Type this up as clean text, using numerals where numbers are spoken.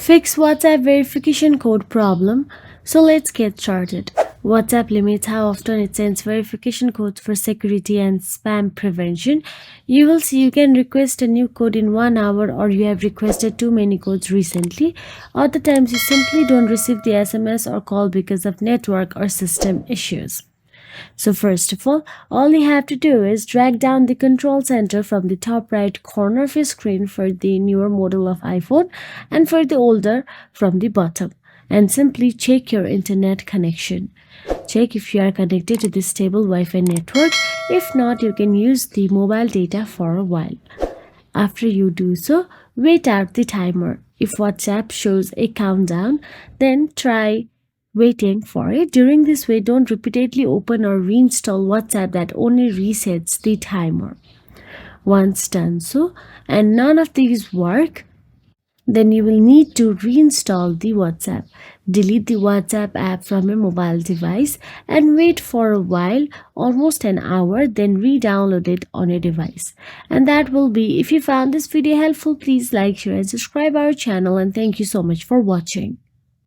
Fix WhatsApp verification code problem. So let's get started. WhatsApp limits how often it sends verification codes for security and spam prevention. You will see you can request a new code in 1 hour, or you have requested too many codes recently. Other times you simply don't receive the SMS or call because of network or system issues. So first of all you have to do is drag down the control center from the top right corner of your screen for the newer model of iPhone, and for the older from the bottom, and simply check your internet connection. Check if you are connected to the stable Wi-Fi network. If not, you can use the mobile data for a while. After you do so, wait out the timer. If WhatsApp shows a countdown, then try waiting for it. During this wait, don't repeatedly open or reinstall WhatsApp. That only resets the timer. Once done so, and none of these work, then you will need to reinstall the WhatsApp. Delete the WhatsApp app from your mobile device and wait for a while, almost an hour, then re-download it on your device. And that will be. If you found this video helpful, please like, share and subscribe our channel, and thank you so much for watching.